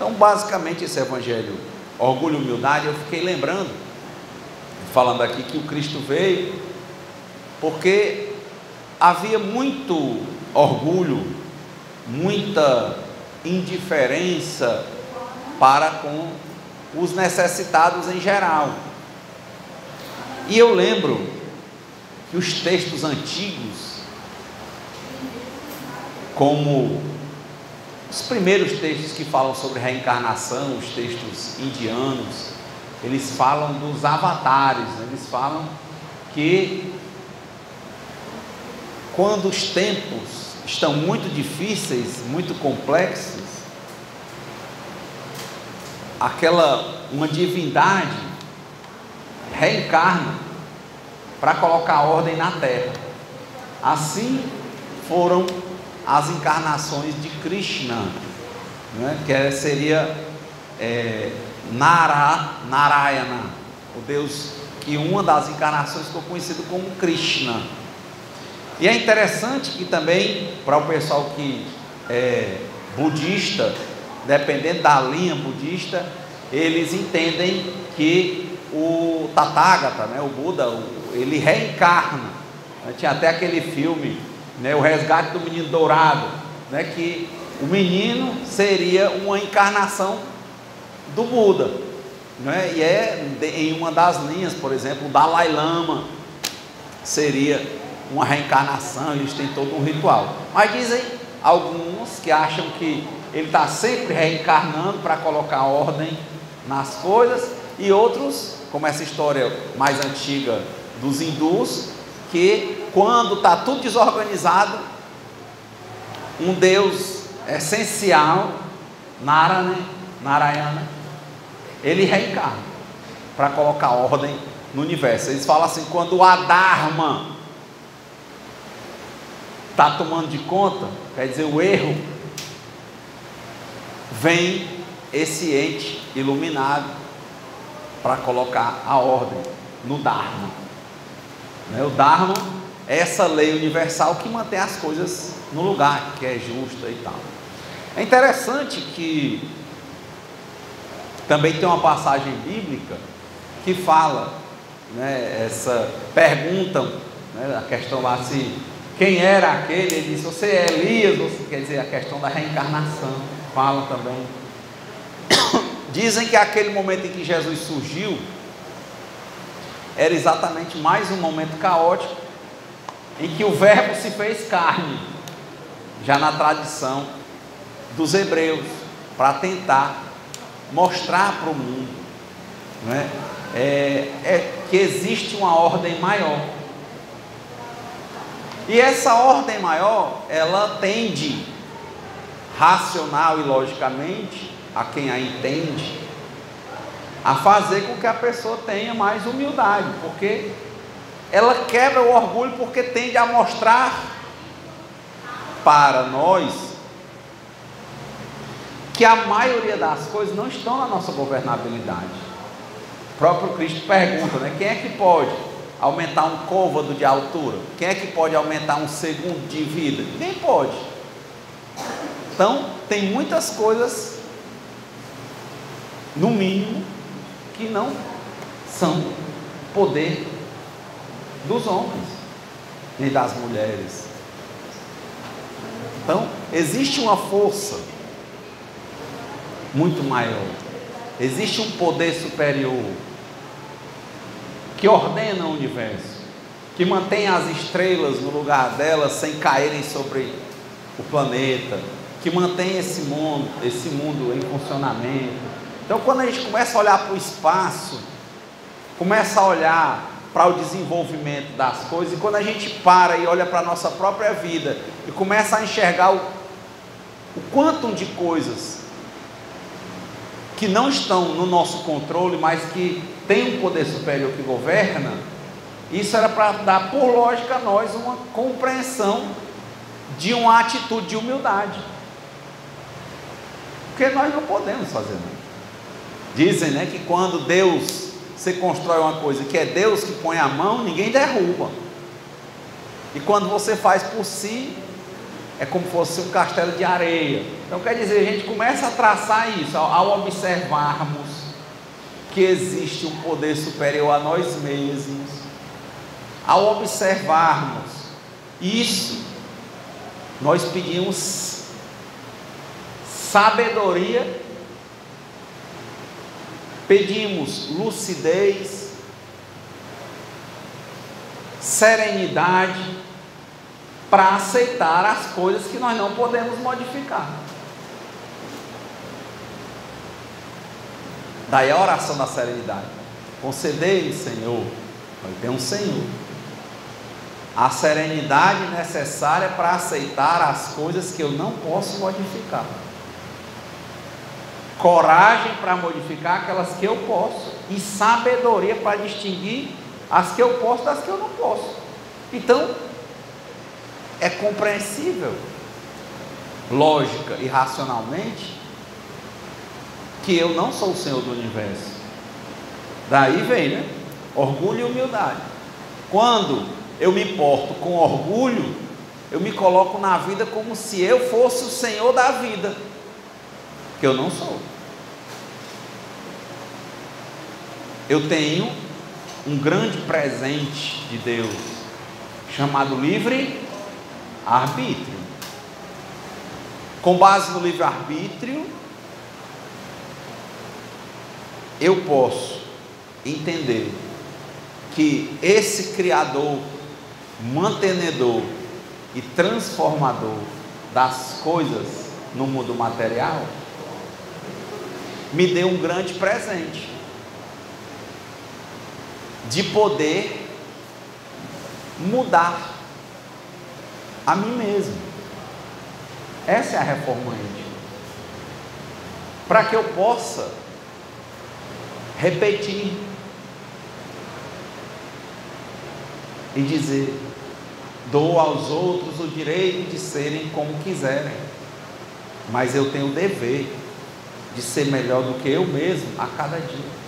Então, basicamente, esse evangelho, orgulho e humildade, eu fiquei lembrando, falando aqui que o Cristo veio, porque havia muito orgulho, muita indiferença para com os necessitados em geral. E eu lembro que os textos antigos, como os primeiros textos que falam sobre reencarnação, os textos indianos, eles falam dos avatares, eles falam que quando os tempos estão muito difíceis, muito complexos, uma divindade reencarna para colocar ordem na terra. Assim foram as encarnações de Krishna, né? Que seria Narayana, o Deus, que uma das encarnações ficou conhecido como Krishna. E é interessante que também, para o pessoal que é budista, dependendo da linha budista, eles entendem que o Tathagata, né, o Buda, ele reencarna. Tinha até aquele filme, né, O Resgate do Menino Dourado, né, que o menino seria uma encarnação do Buda, né, e em uma das linhas, por exemplo, o Dalai Lama seria uma reencarnação, eles têm todo um ritual. Mas dizem alguns que acham que ele está sempre reencarnando para colocar ordem nas coisas, e outros, como essa história mais antiga dos hindus, que quando está tudo desorganizado, um Deus essencial, Narayana, ele reencarna para colocar ordem no universo. Eles falam assim, quando o Adharma está tomando de conta, quer dizer, o erro, vem esse ente iluminado para colocar a ordem no Dharma. O Dharma é essa lei universal que mantém as coisas no lugar, que é justa e tal. É interessante que também tem uma passagem bíblica que fala, né, perguntam, né, a questão lá se quem era aquele, ele disse, você é Elias, quer dizer, a questão da reencarnação, fala também. Dizem que aquele momento em que Jesus surgiu, era exatamente mais um momento caótico, em que o verbo se fez carne, já na tradição dos hebreus, para tentar mostrar para o mundo, né, que existe uma ordem maior. E essa ordem maior, ela tende, racional e logicamente, a quem a entende, a fazer com que a pessoa tenha mais humildade, porque ela quebra o orgulho, porque tende a mostrar para nós que a maioria das coisas não estão na nossa governabilidade. O próprio Cristo pergunta, né, quem é que pode aumentar um côvado de altura? Quem é que pode aumentar um segundo de vida? Ninguém pode. Então, tem muitas coisas, no mínimo, que não são poder dos homens, nem das mulheres. Então, existe uma força muito maior, existe um poder superior, que ordena o universo, que mantém as estrelas no lugar delas sem caírem sobre o planeta, que mantém esse mundo em funcionamento. Então, quando a gente começa a olhar para o espaço, começa a olhar para o desenvolvimento das coisas, e quando a gente para e olha para a nossa própria vida e começa a enxergar o quantum de coisas que não estão no nosso controle, mas que tem um poder superior que governa, isso era para dar, por lógica, a nós uma compreensão de uma atitude de humildade, porque nós não podemos fazer nada. Dizem, né, que quando você constrói uma coisa que é Deus que põe a mão, ninguém derruba, e quando você faz por si, é como se fosse um castelo de areia, Então quer dizer, a gente começa a traçar isso ao observarmos que existe um poder superior a nós mesmos. Ao observarmos isso, nós pedimos sabedoria, pedimos lucidez, serenidade para aceitar as coisas que nós não podemos modificar. Daí a oração da serenidade: concedei-me, Senhor, nós temos um Senhor, a serenidade necessária para aceitar as coisas que eu não posso modificar, coragem para modificar aquelas que eu posso, e sabedoria para distinguir as que eu posso das que eu não posso. Então, é compreensível, lógica e racionalmente, que eu não sou o Senhor do universo. Daí vem, né? Orgulho e humildade. Quando eu me porto com orgulho, eu me coloco na vida como se eu fosse o Senhor da vida, que eu não sou. Eu tenho um grande presente de Deus, chamado livre-arbítrio. Com base no livre-arbítrio, eu posso entender que esse Criador, mantenedor e transformador das coisas no mundo material, me deu um grande presente de poder mudar a mim mesmo. Essa é a reforma íntima, para que eu possa repetir e dizer: dou aos outros o direito de serem como quiserem, mas eu tenho o dever de ser melhor do que eu mesmo a cada dia,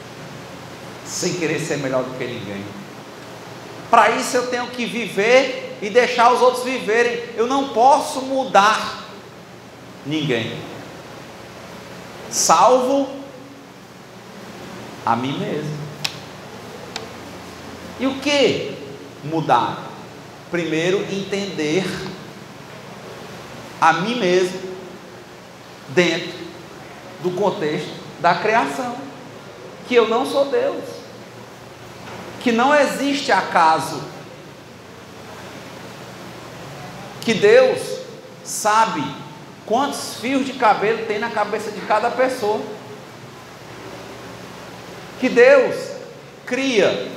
sem querer ser melhor do que ninguém. Para isso eu tenho que viver e deixar os outros viverem. Eu não posso mudar ninguém, salvo a mim mesmo. E o que mudar? Primeiro, entender a mim mesmo dentro do contexto da criação, que eu não sou Deus, que não existe acaso, que Deus sabe quantos fios de cabelo tem na cabeça de cada pessoa, que Deus cria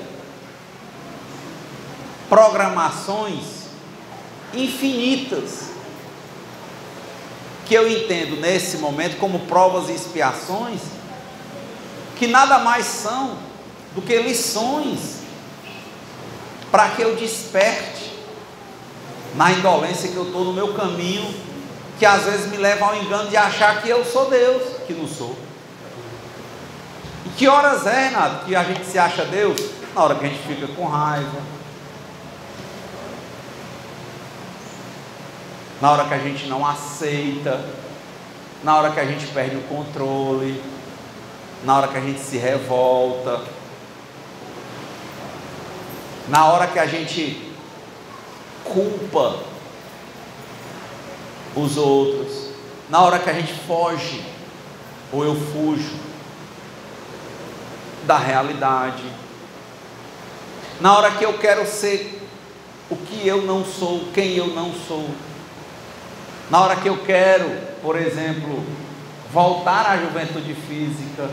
programações infinitas, que eu entendo nesse momento como provas e expiações, que nada mais são do que lições para que eu desperte na indolência que eu estou no meu caminho, que às vezes me leva ao engano de achar que eu sou Deus, que não sou. E que horas é, Renato, que a gente se acha Deus? Na hora que a gente fica com raiva, na hora que a gente não aceita, na hora que a gente perde o controle, na hora que a gente se revolta, na hora que a gente culpa os outros, na hora que a gente foge, ou eu fujo da realidade, na hora que eu quero ser o que eu não sou, quem eu não sou, na hora que eu quero, por exemplo, voltar à juventude física,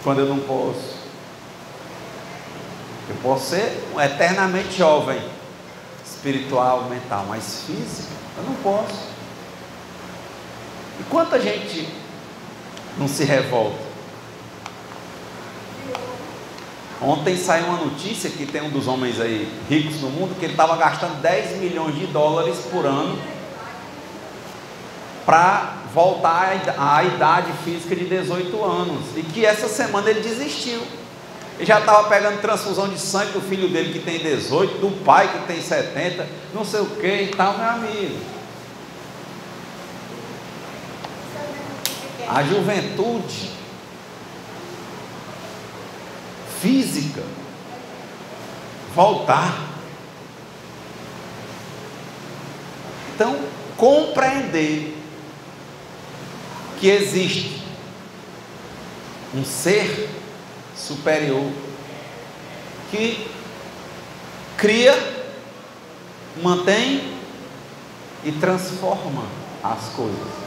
quando eu não posso. Eu posso ser eternamente jovem, espiritual, mental, mas físico, eu não posso. E quanta gente não se revolta? Ontem saiu uma notícia que tem um dos homens aí ricos no mundo, que ele estava gastando 10 milhões de dólares por ano para voltar à idade física de 18 anos, e que essa semana ele desistiu. Ele já estava pegando transfusão de sangue do filho dele que tem 18, do pai que tem 70, não sei o que e tal, meu amigo. a juventude física voltar. Então, compreender que existe um ser superior que cria, mantém e transforma as coisas.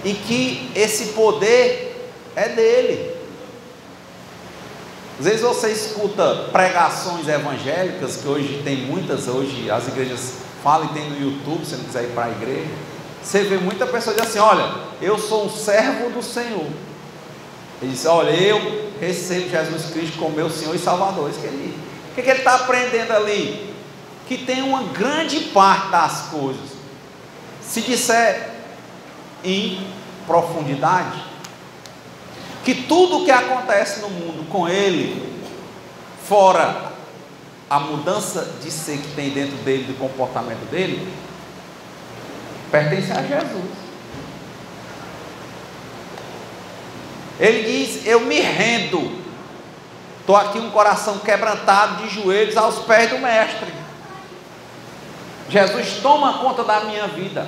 E que esse poder é dele. Às vezes você escuta pregações evangélicas, que hoje tem muitas, hoje as igrejas falam e tem no YouTube, se não quiser ir para a igreja. Você vê muita pessoa dizer assim: olha, eu sou um servo do Senhor. Ele diz: olha, eu recebo Jesus Cristo como meu Senhor e Salvador. Isso que ele, o que ele está aprendendo ali? Que tem uma grande parte das coisas, se disser em profundidade, que tudo o que acontece no mundo com ele, fora a mudança de ser que tem dentro dele, do comportamento dele, pertence a Jesus. Ele diz: eu me rendo, estou aqui um coração quebrantado, de joelhos aos pés do Mestre. Jesus, toma conta da minha vida.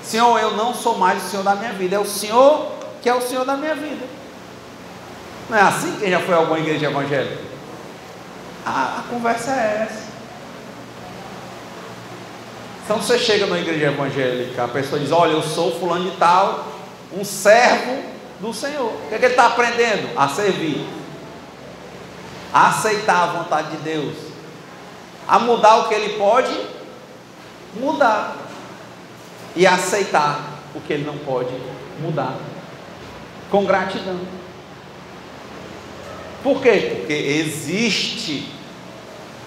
Senhor, eu não sou mais o Senhor da minha vida, é o Senhor que é o Senhor da minha vida. Não é assim? Quem já foi a alguma igreja evangélica? A conversa é essa. Então você chega numa igreja evangélica, a pessoa diz: olha, eu sou fulano de tal, um servo do Senhor. O que é que ele está aprendendo? A servir, a aceitar a vontade de Deus, a mudar o que ele pode mudar, e aceitar o que ele não pode mudar, com gratidão. Por quê? Porque existe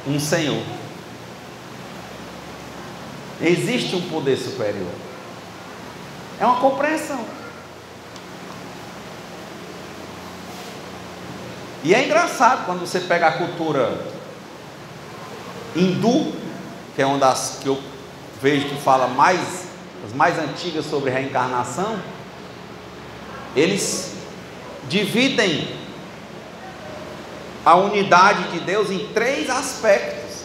um Senhor, existe um poder superior. É uma compreensão. E é engraçado quando você pega a cultura hindu, que é uma das que eu vejo que fala mais, as mais antigas sobre reencarnação. Eles dividem a unidade de Deus em 3 aspectos,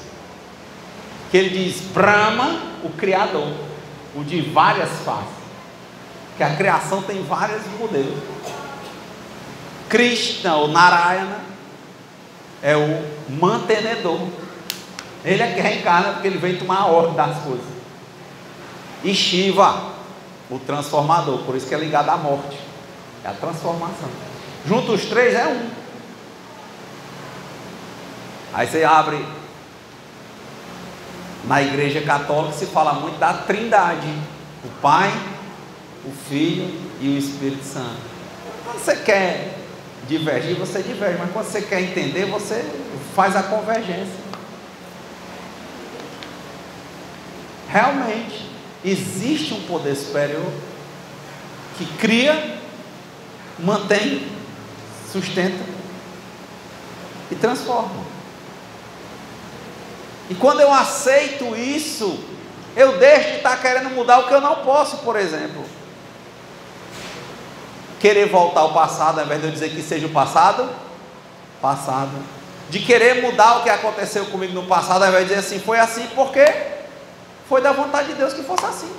que ele diz: Brahma, o Criador, o de várias faces, que a criação tem vários modelos. Krishna, ou Narayana, é o mantenedor, ele é que reencarna, porque ele vem tomar a ordem das coisas. E Shiva, o transformador, por isso que é ligado à morte, é a transformação. Junto os 3 é um. Aí você abre na igreja católica, se fala muito da Trindade: o Pai, o Filho e o Espírito Santo. Quando você quer divergir, você diverge, mas quando você quer entender, você faz a convergência. Realmente existe um poder superior que cria, mantém, sustenta e transforma. E quando eu aceito isso, eu deixo de estar querendo mudar o que eu não posso. Por exemplo, querer voltar ao passado, ao invés de eu dizer que seja o passado, passado. De querer mudar o que aconteceu comigo no passado, ao invés de dizer assim: foi assim porque foi da vontade de Deus que fosse assim.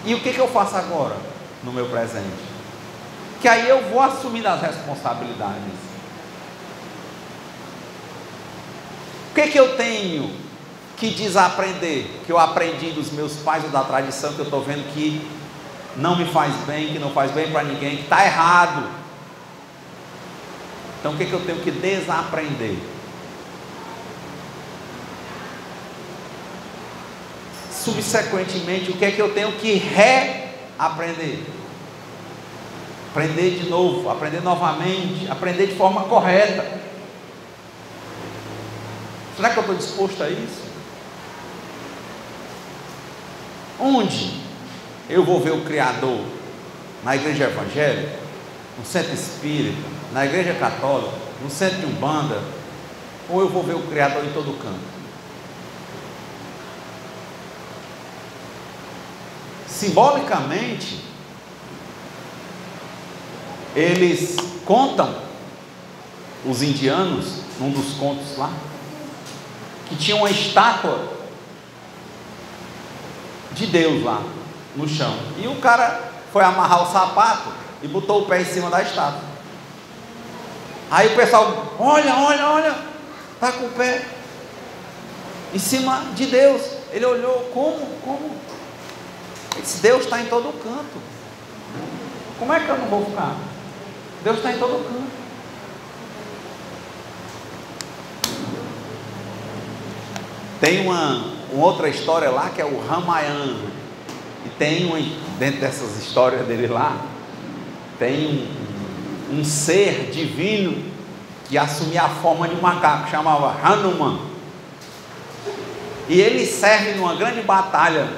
E o que eu faço agora, no meu presente? Que aí eu vou assumindo as responsabilidades. O que eu tenho que desaprender, que eu aprendi dos meus pais ou da tradição, que eu estou vendo que não me faz bem, que não faz bem para ninguém, que está errado? Então o que eu tenho que desaprender? Subsequentemente, o que eu tenho que reaprender? Aprender de novo, aprender novamente, aprender de forma correta. Será que eu estou disposto a isso? Onde eu vou ver o Criador? Na igreja evangélica? No centro espírita? Na igreja católica? No centro de Umbanda? ou eu vou ver o Criador em todo canto? Simbolicamente, eles contam, os indianos, num dos contos lá, que tinha uma estátua de Deus lá no chão, e o cara foi amarrar o sapato e botou o pé em cima da estátua. Aí o pessoal, olha, está com o pé em cima de Deus. Ele olhou, como? Ele disse, Deus está em todo canto. Como é que eu não vou ficar? Deus está em todo canto. Tem uma outra história lá que é o Ramayana. E tem dentro dessas histórias dele lá, tem um ser divino que assumia a forma de um macaco, chamava Hanuman. E ele serve numa grande batalha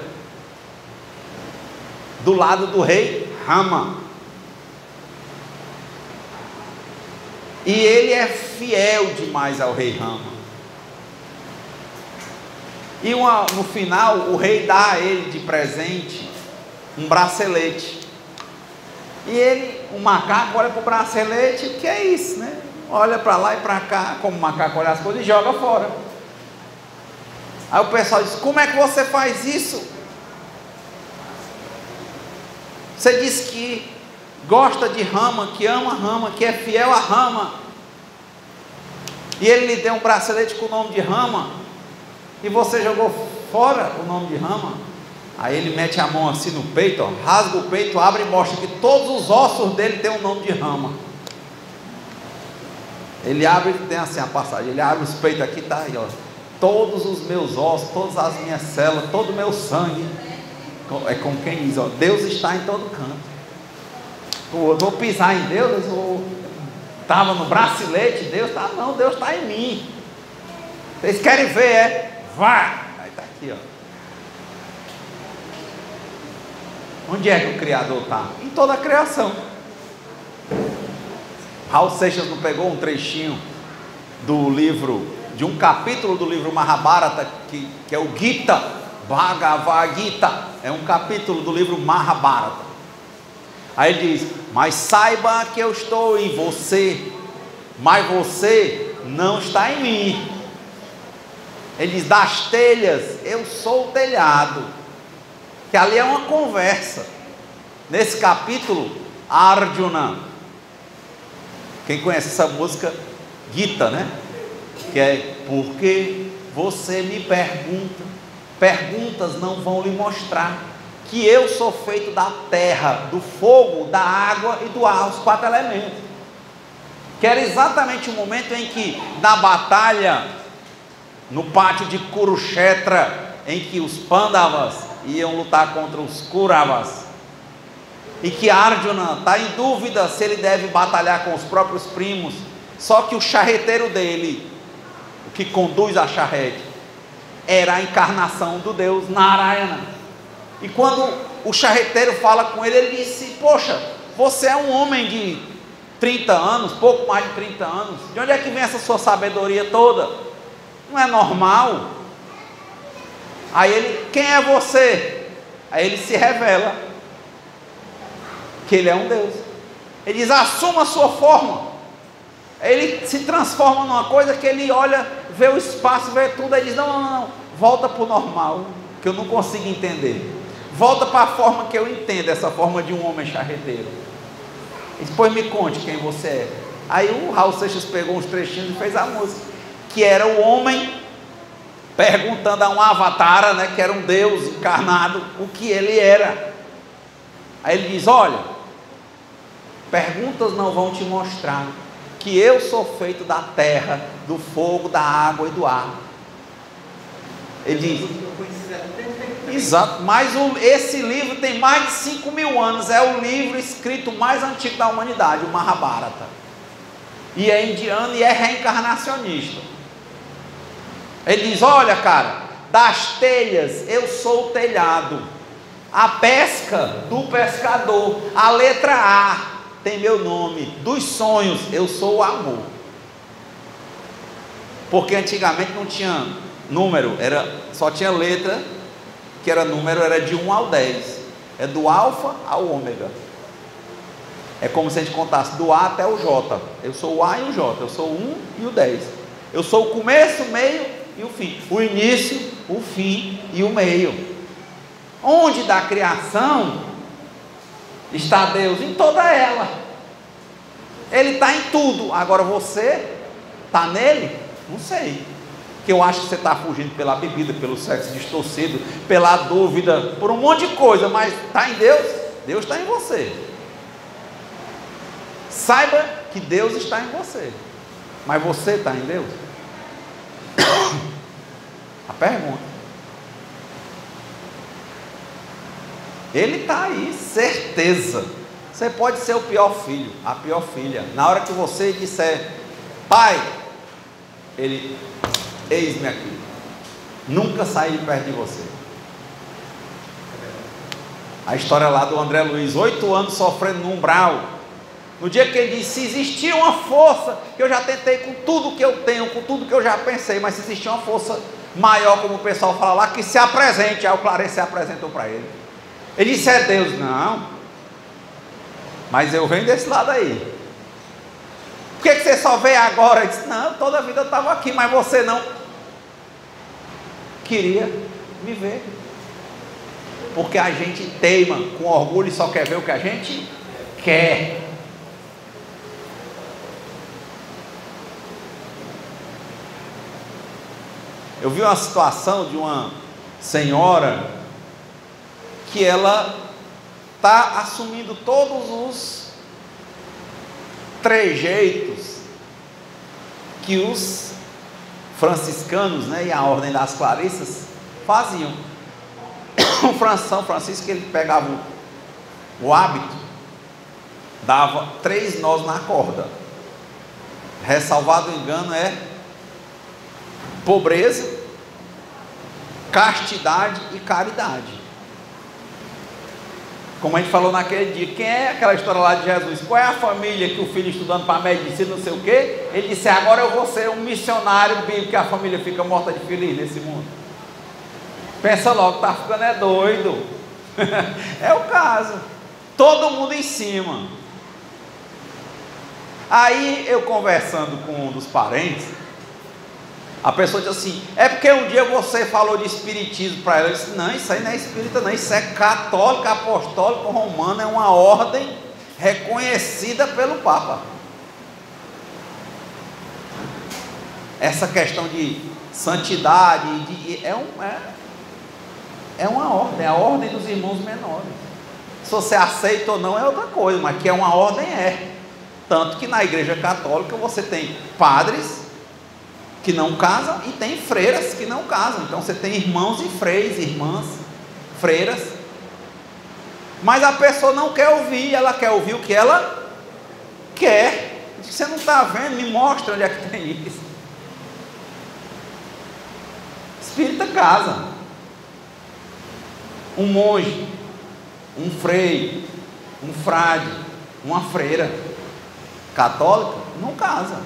do lado do rei Rama. E ele é fiel demais ao rei Rama. E no final o rei dá a ele de presente um bracelete. E o macaco olha para o bracelete, o que é isso, né? Olha para lá e para cá, como o macaco olha as coisas e joga fora. Aí o pessoal diz, como é que você faz isso? Você diz que gosta de Rama, que ama Rama, que é fiel a Rama, e ele lhe deu um bracelete com o nome de Rama, e você jogou fora o nome de Rama. Aí ele mete a mão assim no peito, ó, rasga o peito, abre e mostra que todos os ossos dele tem o nome de Rama. Ele abre, tem assim a passagem, ele abre os peitos aqui, tá aí, ó, todos os meus ossos, todas as minhas células, todo o meu sangue, é como quem diz, ó, Deus está em todo canto. Eu vou pisar em Deus, estava no bracelete, Deus está, não, Deus está em mim. Vocês querem ver, vá, aí está aqui, ó. Onde é que o Criador está? Em toda a criação. Raul Seixas não pegou um trechinho do livro, de um capítulo do livro Mahabharata, que é o Gita, Bhagavad Gita, é um capítulo do livro Mahabharata. Aí ele diz, mas saiba que eu estou em você, mas você não está em mim. Ele diz, das telhas, eu sou o telhado. Que ali é uma conversa. Nesse capítulo, Arjuna, quem conhece essa música, Gita, né? Que é, porque você me pergunta, perguntas não vão lhe mostrar que eu sou feito da terra, do fogo, da água e do ar, os 4 elementos. Que era exatamente o momento em que, na batalha, no pátio de Kurukshetra, em que os Pandavas iam lutar contra os Kauravas, e que Arjuna está em dúvida se ele deve batalhar com os próprios primos, só que o charreteiro dele, o que conduz a charrete, era a encarnação do Deus Narayana. E quando o charreteiro fala com ele, ele disse, poxa, você é um homem de 30 anos, pouco mais de 30 anos, de onde é que vem essa sua sabedoria toda? Não é normal? Aí ele, quem é você? Aí ele se revela que ele é um Deus. Ele diz, assuma a sua forma. Aí ele se transforma numa coisa que ele olha, vê o espaço, vê tudo, aí diz, não, volta para o normal, que eu não consigo entender. Volta para a forma que eu entendo, essa forma de um homem charreteiro. E depois me conte quem você é. Aí o Raul Seixas pegou uns trechinhos e fez a música, que era o homem perguntando a um avatara, né, que era um Deus encarnado, o que ele era. Aí ele diz, olha, perguntas não vão te mostrar que eu sou feito da terra, do fogo, da água e do ar. Ele diz, exato, mas esse livro tem mais de 5.000 anos, é o livro escrito mais antigo da humanidade, o Mahabharata, e é indiano e é reencarnacionista. Ele diz, olha cara, das telhas eu sou o telhado, a pesca do pescador, a letra A tem meu nome, dos sonhos eu sou o amor. Porque antigamente não tinha número, só tinha letra, que era número, era de 1 ao 10. É do alfa ao ômega. É como se a gente contasse do A até o J. Eu sou o A e o J, eu sou o 1 e o 10. Eu sou o começo, o meio e o fim. O início, o fim e o meio. Onde da criação está Deus? Em toda ela. Ele está em tudo. Agora você está nele? Não sei. Que eu acho que você está fugindo pela bebida, pelo sexo distorcido, pela dúvida, por um monte de coisa, mas está em Deus? Deus está em você. Saiba que Deus está em você, mas você está em Deus? A pergunta. Ele está aí, certeza. Você pode ser o pior filho, a pior filha. Na hora que você disser, pai, ele, eis-me aqui. Nunca saí de perto de você. A história lá do André Luiz, 8 anos sofrendo no umbral. No dia que ele disse, se existia uma força, que eu já tentei com tudo que eu tenho, com tudo que eu já pensei, mas se existia uma força maior, como o pessoal fala lá, que se apresente. Aí o Clarence se apresentou para ele. Ele disse, é Deus. Não, mas eu venho desse lado aí. Por que você só veio agora? Ele disse, não, toda a vida eu estava aqui, mas você não queria me ver. Porque a gente teima com orgulho e só quer ver o que a gente quer. Eu vi uma situação de uma senhora que ela está assumindo todos os trejeitos que os franciscanos, né, e a Ordem das Clarissas faziam. O São Francisco, ele pegava o hábito, dava 3 nós na corda. Ressalvado o engano é pobreza, castidade e caridade. Como a gente falou naquele dia, quem é aquela história lá de Jesus? Qual é a família que o filho estudando para medicina, não sei o quê? Ele disse, agora eu vou ser um missionário bíblico, que a família fica morta de feliz nesse mundo. Pensa logo, está ficando é doido. É o caso. Todo mundo em cima. Aí eu conversando com um dos parentes, a pessoa disse assim, é porque um dia você falou de espiritismo para ela. Eu disse, não, isso aí não é espírita não, isso é católico, apostólico, romano, é uma ordem reconhecida pelo Papa. Essa questão de santidade, é uma ordem, é a ordem dos irmãos menores. Se você aceita ou não é outra coisa, mas que é uma ordem é. Tanto que na igreja católica você tem padres que não casam e tem freiras que não casam. Então você tem irmãos e freiras, irmãs, freiras. Mas a pessoa não quer ouvir, ela quer ouvir o que ela quer. Você não está vendo? Me mostra onde é que tem isso. Espírita casa. Um monge, um frei, um frade, uma freira católica não casa.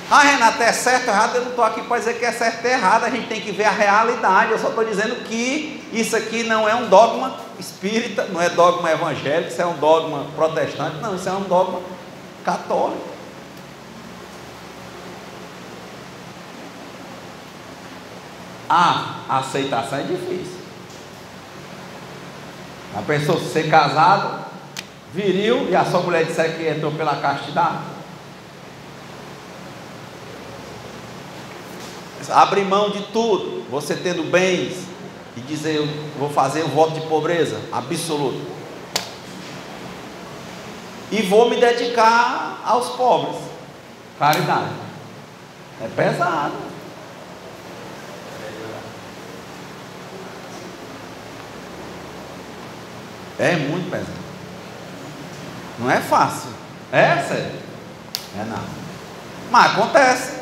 Ah, Renato, é certo ou errado? Eu não estou aqui para dizer que é certo ou errado, a gente tem que ver a realidade. Eu só estou dizendo que isso aqui não é um dogma espírita, não é dogma evangélico, isso é um dogma protestante, não, isso é um dogma católico. A aceitação é difícil. A pessoa ser casado, viril, e a sua mulher disser que entrou pela castidade. Abrir mão de tudo, você tendo bens, e dizer, eu vou fazer um voto de pobreza absoluto, e vou me dedicar aos pobres. Caridade. É pesado. É muito pesado. Não é fácil. É sério. É não. Mas acontece.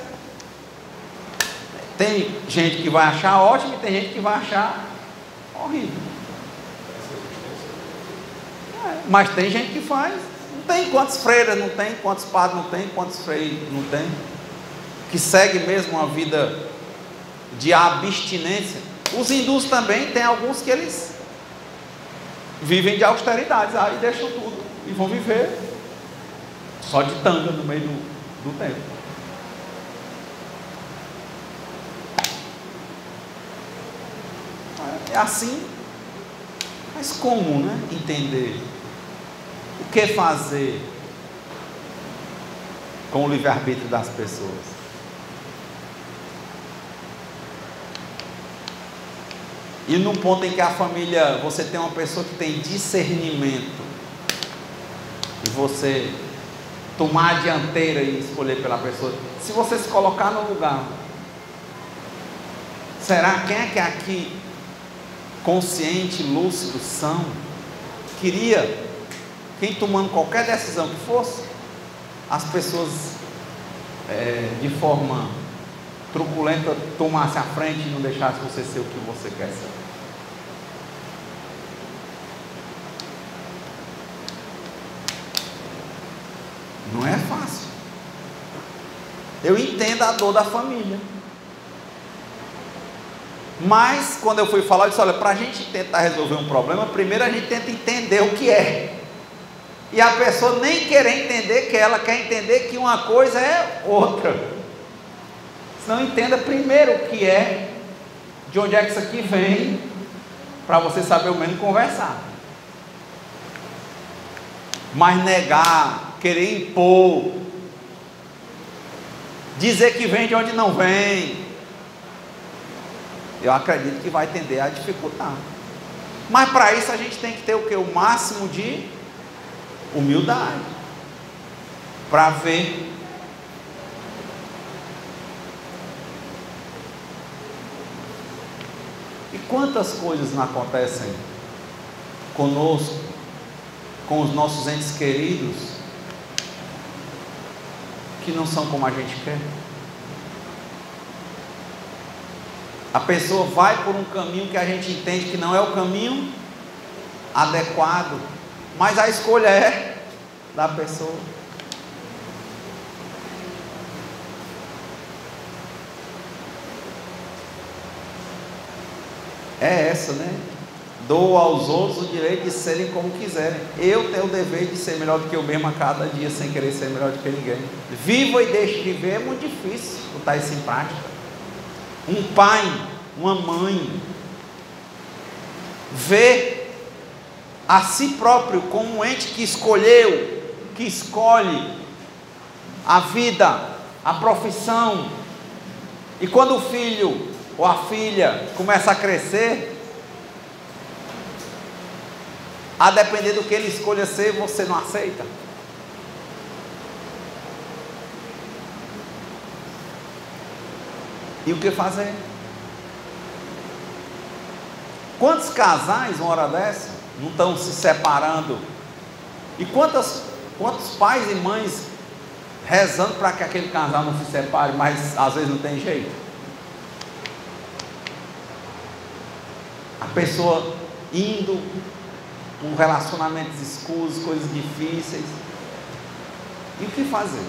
Tem gente que vai achar ótimo e tem gente que vai achar horrível. Mas tem gente que faz. Não tem quantos freiras, não tem quantos padres, não tem quantos freios, não tem. que segue mesmo uma vida de abstinência. Os hindus também tem alguns que eles vivem de austeridades, aí deixam tudo e vão viver só de tanga no meio do templo. É assim, mas como, né? Entender o que fazer com o livre-arbítrio das pessoas. E num ponto em que a família, você tem uma pessoa que tem discernimento, e você tomar a dianteira e escolher pela pessoa, se você se colocar no lugar, será quem é que aqui, consciente, lúcido, são, queria, quem tomando qualquer decisão que fosse, as pessoas de forma truculenta tomasse a frente e não deixasse você ser o que você quer ser? Não é fácil. Eu entendo a dor da família, mas quando eu fui falar, eu disse: olha, para a gente tentar resolver um problema, primeiro a gente tenta entender o que é. E a pessoa nem querer entender, que ela quer entender que uma coisa é outra. Não, entenda primeiro o que é, de onde é que isso aqui vem, para você saber o menos conversar. Mas negar, querer impor, dizer que vem de onde não vem, eu acredito que vai tender a dificultar. Mas para isso a gente tem que ter o que? O máximo de humildade, para ver. E quantas coisas não acontecem conosco, com os nossos entes queridos, que não são como a gente quer. A pessoa vai por um caminho que a gente entende que não é o caminho adequado, mas a escolha é da pessoa. É essa, né? Dou aos outros o direito de serem como quiserem. Eu tenho o dever de ser melhor do que eu mesmo a cada dia, sem querer ser melhor do que ninguém. Viva e deixe de viver é muito difícil botar isso em prática. Um pai, uma mãe, vê a si próprio como um ente que escolheu, que escolhe a vida, a profissão, e quando o filho ou a filha começa a crescer, a depender do que ele escolha ser, você não aceita. E o que fazer? Quantos casais, uma hora dessa, não estão se separando? E quantos pais e mães rezando para que aquele casal não se separe, mas às vezes não tem jeito? A pessoa indo por relacionamentos escuros, coisas difíceis. E o que fazer?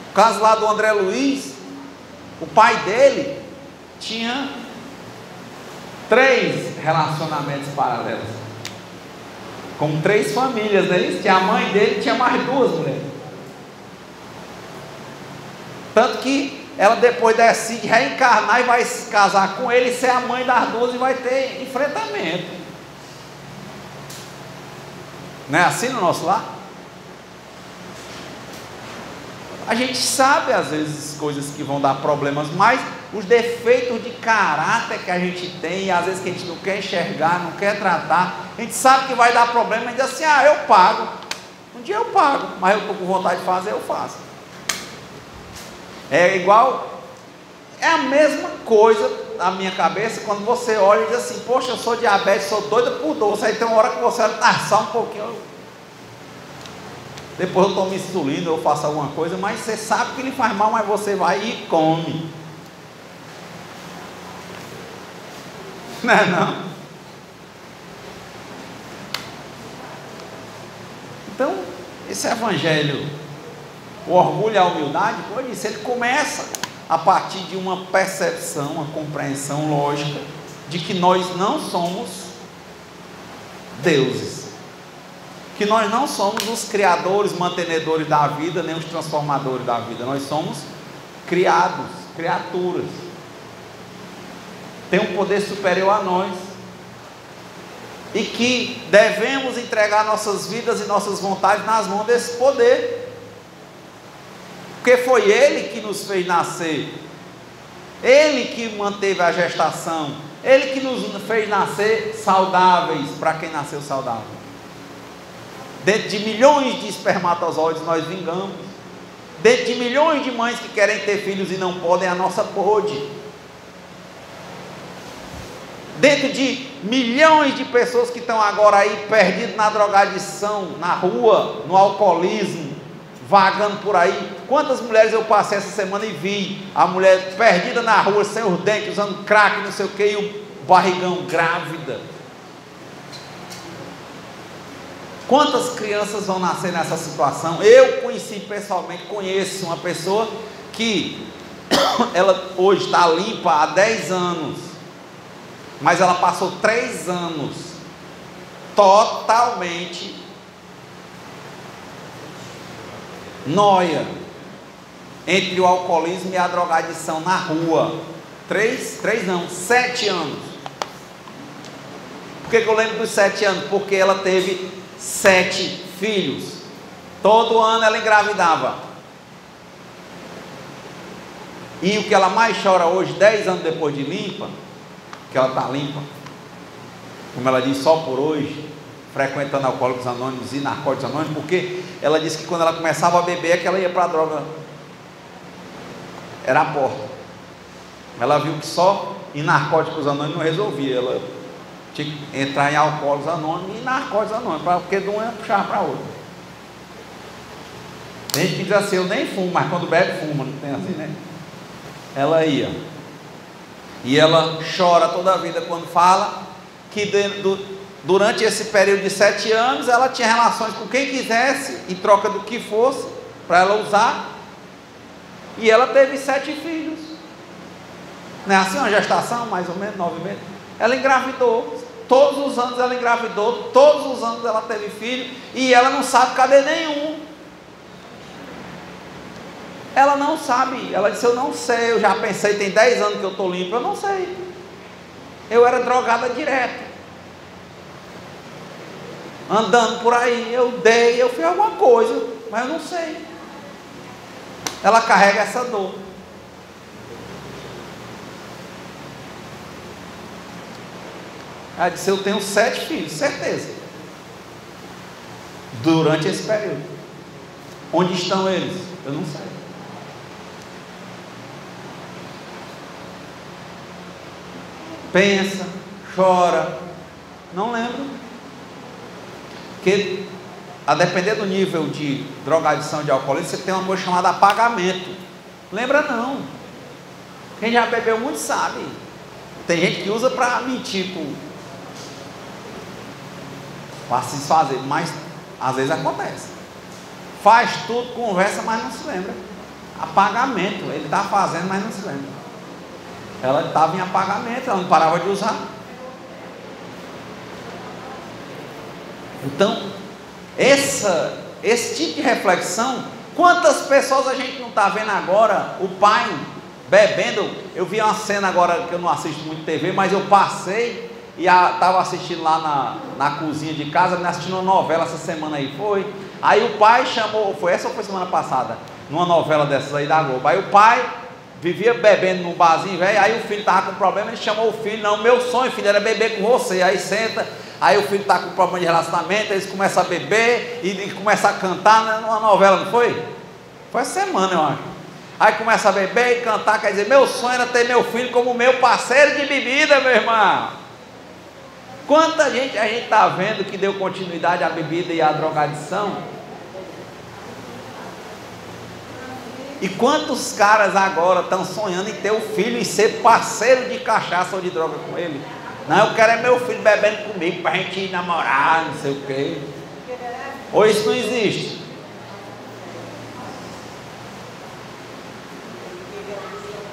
O caso lá do André Luiz, o pai dele tinha 3 relacionamentos paralelos, com 3 famílias, não é isso? Tinha a mãe dele, tinha mais 2 mulheres. Tanto que ela depois decide reencarnar e vai se casar com ele, ser a mãe das 2 e vai ter enfrentamento. Não é assim no nosso lar? A gente sabe às vezes coisas que vão dar problemas, mas os defeitos de caráter que a gente tem, e às vezes que a gente não quer enxergar, não quer tratar, a gente sabe que vai dar problema e diz assim: ah, eu pago, um dia eu pago, mas eu estou com vontade de fazer, eu faço. É igual, é a mesma coisa na minha cabeça, quando você olha e diz assim: poxa, eu sou diabético, sou doida por doce, aí tem uma hora que você olha, só um pouquinho, depois eu tomo insulina, eu faço alguma coisa, mas você sabe que ele faz mal, mas você vai e come. Não é não? Então, esse evangelho O orgulho e a humildade, como eu disse, ele começa a partir de uma percepção, uma compreensão lógica de que nós não somos deuses, que nós não somos os criadores, mantenedores da vida, nem os transformadores da vida. Nós somos criados, criaturas. Tem um poder superior a nós, e que devemos entregar nossas vidas e nossas vontades nas mãos desse poder, porque foi Ele que nos fez nascer, Ele que manteve a gestação, Ele que nos fez nascer saudáveis, para quem nasceu saudável. Dentro de milhões de espermatozoides nós vingamos, dentro de milhões de mães que querem ter filhos e não podem, a nossa pôde. Dentro de milhões de pessoas que estão agora aí perdidas na drogadição, na rua, no alcoolismo, vagando por aí. Quantas mulheres eu passei essa semana e vi a mulher perdida na rua, sem os dentes, usando crack, não sei o que, e o barrigão, grávida. Quantas crianças vão nascer nessa situação? Eu conheci pessoalmente, conheço uma pessoa que ela hoje está limpa há 10 anos, mas ela passou 3 anos totalmente nóia entre o alcoolismo e a drogadição na rua. 7 anos. Por que eu lembro dos 7 anos? Porque ela teve 7 filhos. Todo ano ela engravidava. E o que ela mais chora hoje, 10 anos depois de limpa, que ela está limpa, como ela diz, só por hoje, frequentando Alcoólicos Anônimos e Narcóticos Anônimos, porque ela disse que quando ela começava a beber é que ela ia para a droga, era a porta. Ela viu que só em Narcóticos Anônimos não resolvia, ela tinha que entrar em Alcoólicos Anônimos e Narcóticos Anônimos, porque de um ia puxar para outro. Tem gente que diz assim, eu nem fumo, mas quando bebe fuma, não tem assim, né? Ela ia. E ela chora toda a vida quando fala que durante esse período de 7 anos ela tinha relações com quem quisesse, em troca do que fosse, para ela usar. E ela teve 7 filhos. Não é assim uma gestação, mais ou menos, 9 meses? Ela engravidou. Todos os anos ela engravidou, todos os anos ela teve filho, e ela não sabe cadê nenhum. Ela não sabe, ela disse, eu não sei, eu já pensei, tem 10 anos que eu estou limpo, eu não sei. Eu era drogada direto, andando por aí, eu fiz alguma coisa, mas eu não sei. Ela carrega essa dor. Ela disse, eu tenho 7 filhos, certeza, durante esse período. Onde estão eles? Eu não sei. Pensa, chora, não lembro, porque a depender do nível de drogadição, de alcoolismo, você tem uma coisa chamada apagamento. Lembra não. Quem já bebeu muito sabe. Tem gente que usa para mentir, para se desfazer, mas às vezes acontece. Faz tudo, conversa, mas não se lembra. Apagamento, ele está fazendo, mas não se lembra. Ela estava em apagamento, ela não parava de usar. Então, esse tipo de reflexão, quantas pessoas a gente não está vendo agora, o pai bebendo. Eu vi uma cena agora, que eu não assisto muito TV, mas eu passei e estava assistindo lá na cozinha de casa, assistindo uma novela essa semana aí, aí o pai chamou, foi essa ou foi semana passada, numa novela dessas aí da Globo, aí o pai vivia bebendo num barzinho, velho, aí o filho estava com problema, ele chamou o filho, não, meu sonho, filho, era beber com você, aí senta, aí o filho está com problema de relacionamento, eles começam a beber, e começam a cantar, numa novela, não foi? Foi essa semana, eu acho. Aí começa a beber e cantar, quer dizer, meu sonho era ter meu filho como meu parceiro de bebida, meu irmão. Quanta gente a gente está vendo que deu continuidade à bebida e à drogadição? E quantos caras agora estão sonhando em ter o filho e ser parceiro de cachaça ou de droga com ele? Não, eu quero é meu filho bebendo comigo para a gente ir namorar, não sei o quê. Ou isso não existe?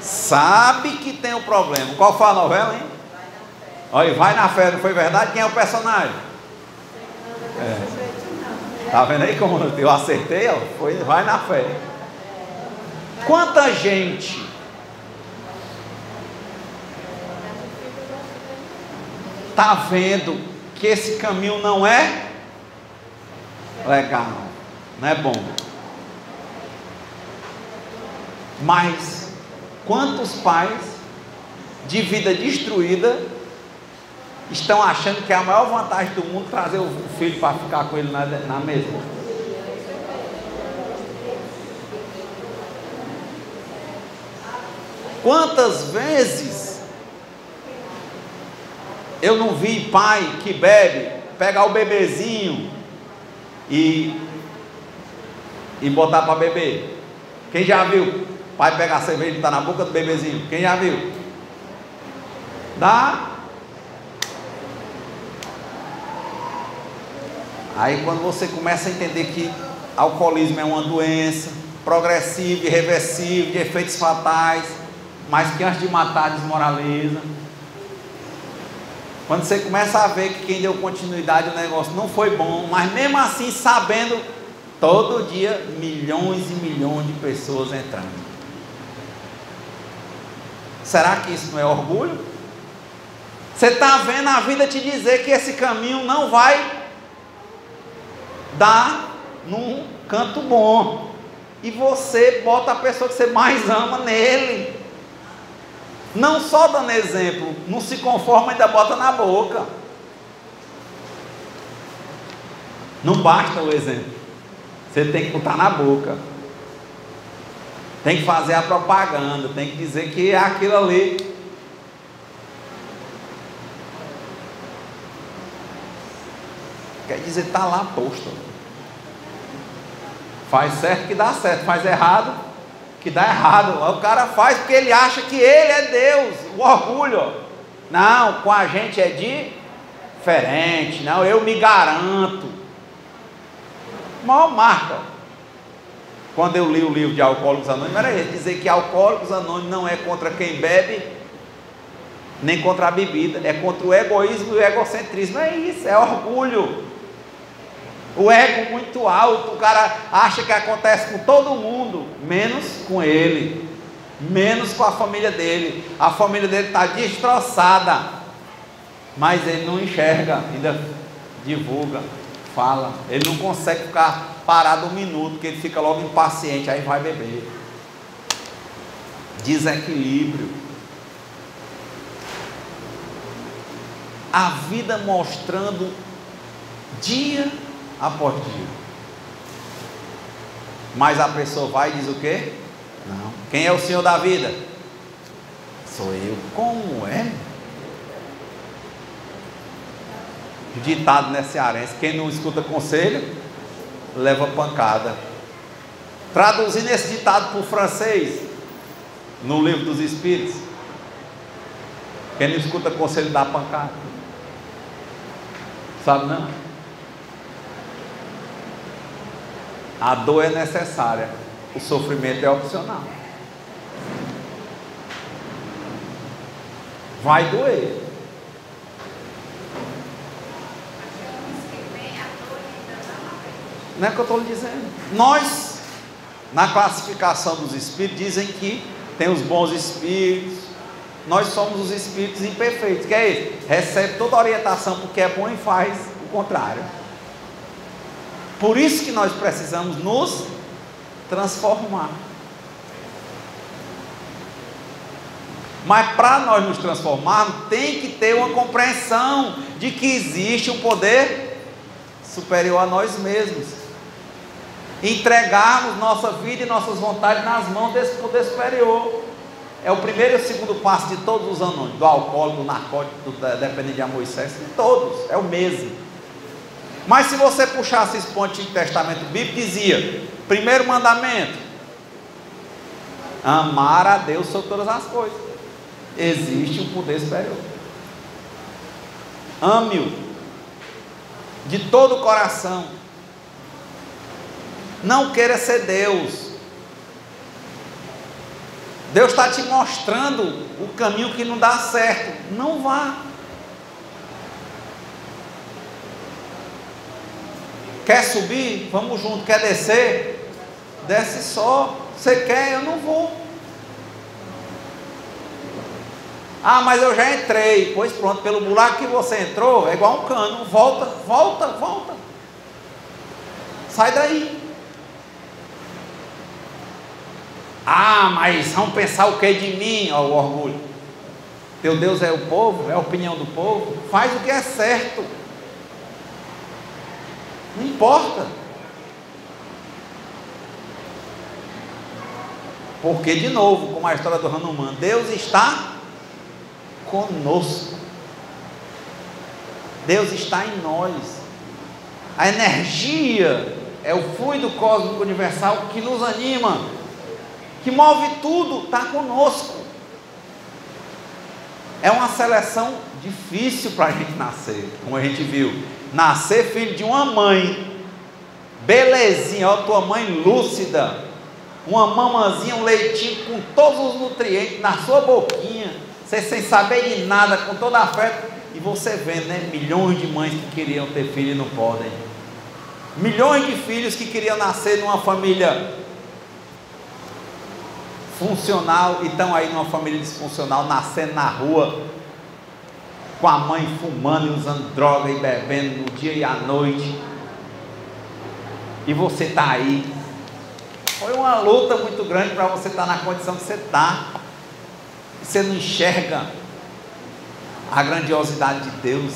sabe que tem um problema. Qual foi a novela, hein? Olha, Vai na Fé, não foi verdade? Quem é o personagem? Tá vendo aí como eu acertei? Ó? Foi Vai na Fé. Quanta gente está vendo que esse caminho não é legal, não é bom. Mas quantos pais de vida destruída estão achando que é a maior vantagem do mundo trazer o filho para ficar com ele na mesa? Quantas vezes eu não vi pai que bebe pegar o bebezinho e botar para beber? Quem já viu pai pegar a cerveja e botar na boca do bebezinho? Quem já viu? Dá. Aí quando você começa a entender que alcoolismo é uma doença progressiva, irreversível, de efeitos fatais, mas que antes de matar desmoraliza. Quando você começa a ver que quem deu continuidade ao negócio não foi bom, mas mesmo assim sabendo, todo dia milhões e milhões de pessoas entrando. Será que isso não é orgulho? Você está vendo a vida te dizer que esse caminho não vai dar num canto bom, e você bota a pessoa que você mais ama nele, não só dando exemplo, não se conforma, ainda bota na boca. Não basta o exemplo, você tem que botar na boca, tem que fazer a propaganda, tem que dizer que é aquilo ali. Quer dizer, está lá posto. Faz certo que dá certo, faz errado que dá errado. O cara faz porque ele acha que ele é Deus. O orgulho. Não, com a gente é diferente. Não, eu me garanto. Maior marca. Quando eu li o livro de Alcoólicos Anônimos, era ele dizer que Alcoólicos Anônimos não é contra quem bebe, nem contra a bebida, é contra o egoísmo e o egocentrismo. É isso, é orgulho. O ego muito alto, o cara acha que acontece com todo mundo, menos com ele, menos com a família dele. A família dele está destroçada, mas ele não enxerga, ainda divulga, fala. Ele não consegue ficar parado um minuto, porque ele fica logo impaciente, aí vai beber. Desequilíbrio. A vida mostrando dia após dia. Mas a pessoa vai e diz o quê? Não. Quem é o Senhor da vida? Sou eu. Como é? Ditado nesse cearense: quem não escuta conselho, leva pancada. Traduzindo esse ditado para o francês, no livro dos Espíritos: quem não escuta conselho, dá pancada. Sabe não? A dor é necessária, o sofrimento é opcional. Vai doer. Não é o que eu estou lhe dizendo. Nós, na classificação dos espíritos, dizem que tem os bons espíritos. Nós somos os espíritos imperfeitos. Que é isso? Recebe toda a orientação porque é bom e faz o contrário. Por isso que nós precisamos nos transformar. Mas para nós nos transformarmos, tem que ter uma compreensão de que existe um poder superior a nós mesmos. Entregarmos nossa vida e nossas vontades nas mãos desse poder superior. É o primeiro e o segundo passo de todos os anônimos, do alcoólico, do narcótico, do dependente de amor e sexo, de todos, é o mesmo. Mas se você puxasse esse ponto do Testamento Bíblico, dizia: primeiro mandamento, amar a Deus sobre todas as coisas. Existe um poder superior. Ame-o de todo o coração. Não queira ser Deus. Deus está te mostrando o caminho que não dá certo. Não vá. Quer subir? Vamos junto. Quer descer? Desce só. Você quer? Eu não vou. Ah, mas eu já entrei. Pois pronto, pelo buraco que você entrou, é igual um cano. Volta, volta, volta. Sai daí. Ah, mas vão pensar o que de mim? Ó, o orgulho. Teu Deus é o povo, é a opinião do povo. Faz o que é certo. Não importa. Porque, de novo, como a história do Hanuman, Deus está conosco. Deus está em nós. A energia é o fluido cósmico universal que nos anima, que move tudo, está conosco. É uma seleção difícil para a gente nascer, como a gente viu. Nascer filho de uma mãe, belezinha, ó, tua mãe lúcida, uma mamazinha, um leitinho com todos os nutrientes na sua boquinha, você sem saber de nada, com toda a fé, e você vendo, né, milhões de mães que queriam ter filho e não podem, milhões de filhos que queriam nascer numa família funcional, e estão aí numa família disfuncional, nascendo na rua, com a mãe fumando e usando droga e bebendo no dia e à noite, e você está aí. Foi uma luta muito grande para você estar na condição que você está. Você não enxerga a grandiosidade de Deus,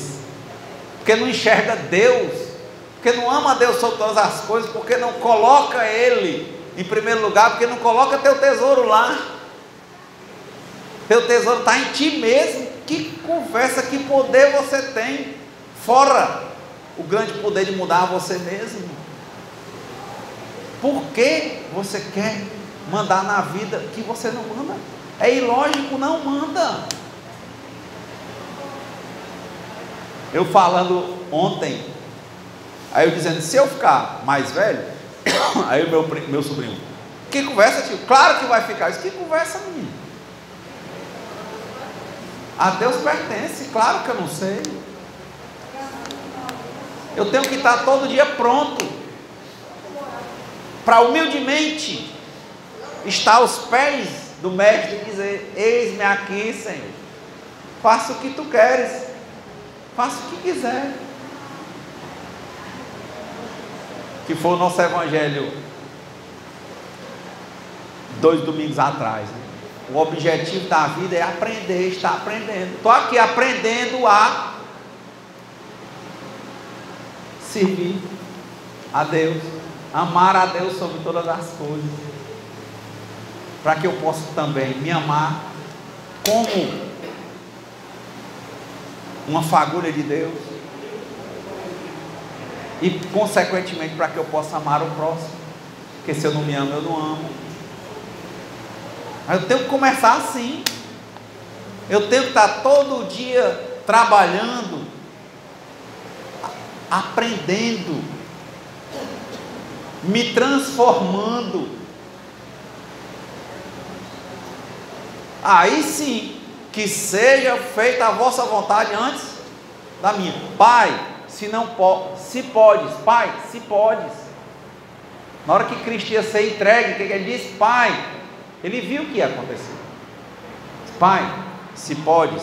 porque não enxerga Deus, porque não ama Deus sobre todas as coisas, porque não coloca Ele em primeiro lugar, porque não coloca teu tesouro lá. Teu tesouro está em ti mesmo. Que conversa, que poder você tem, fora o grande poder de mudar você mesmo. Por que você quer mandar na vida que você não manda? É ilógico, não manda. Eu falando ontem, aí eu dizendo, se eu ficar mais velho, aí o meu sobrinho, que conversa, tio? Claro que vai ficar. Isso, que conversa, menino? A Deus pertence, claro que eu não sei. Eu tenho que estar todo dia pronto para humildemente estar aos pés do mestre e dizer, eis-me aqui, Senhor, faça o que tu queres, faça o que quiser. Que foi o nosso evangelho 2 domingos atrás, né? O objetivo da vida é aprender, estar aprendendo. Estou aqui aprendendo a servir a Deus, amar a Deus sobre todas as coisas, para que eu possa também me amar como uma fagulha de Deus, e consequentemente para que eu possa amar o próximo, porque se eu não me amo, eu não amo. Mas eu tenho que começar assim. Eu tenho que estar todo dia trabalhando, aprendendo, me transformando. Aí sim, que seja feita a vossa vontade antes da minha. Pai, se não pode, se podes, Pai, se podes. Na hora que Cristo ia ser entregue, o que ele disse? Pai, ele viu o que ia acontecer. Pai, se podes,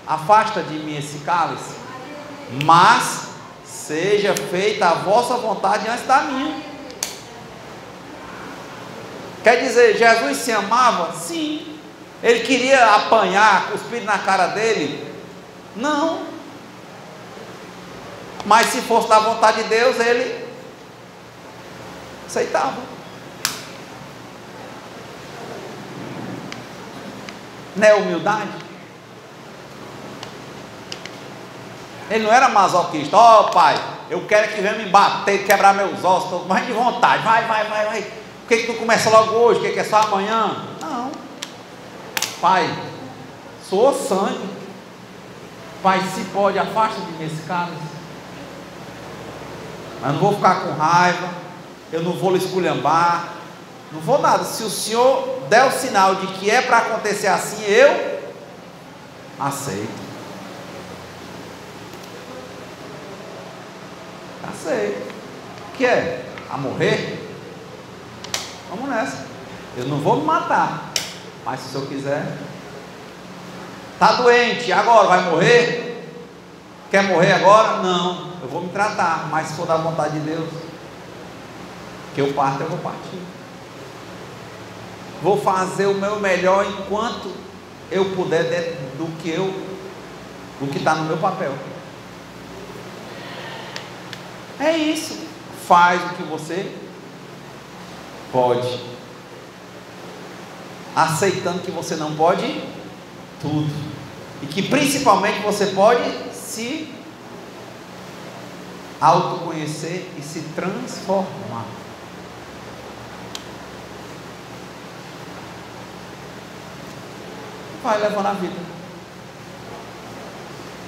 afasta de mim esse cálice, mas seja feita a vossa vontade antes da minha. Quer dizer, Jesus se amava? Sim. Ele queria apanhar, cuspir na cara dele? Não. Mas se fosse da vontade de Deus, ele aceitava. Não é humildade? Ele não era masoquista. Ó, pai, eu quero que venha me bater, quebrar meus ossos, estou mais de vontade, vai. Por que tu começa logo hoje? O que é só amanhã? Não. Pai, soa sangue. Pai, se pode, afasta de mim esse cálice. Mas não vou ficar com raiva, eu não vou lhe esculhambar, Não vou nada. Se o Senhor der o sinal de que é para acontecer assim, eu aceito. Aceito. O que é? A morrer? Vamos nessa. Eu não vou me matar, mas se o Senhor quiser. Está doente, agora vai morrer? Quer morrer agora? Não, eu vou me tratar, mas se for da vontade de Deus, que eu parto, eu vou partir. Vou fazer o meu melhor enquanto eu puder, dentro do que está no meu papel. É isso. Faz o que você pode, aceitando que você não pode tudo, e que principalmente você pode se autoconhecer e se transformar. Vai levando a vida.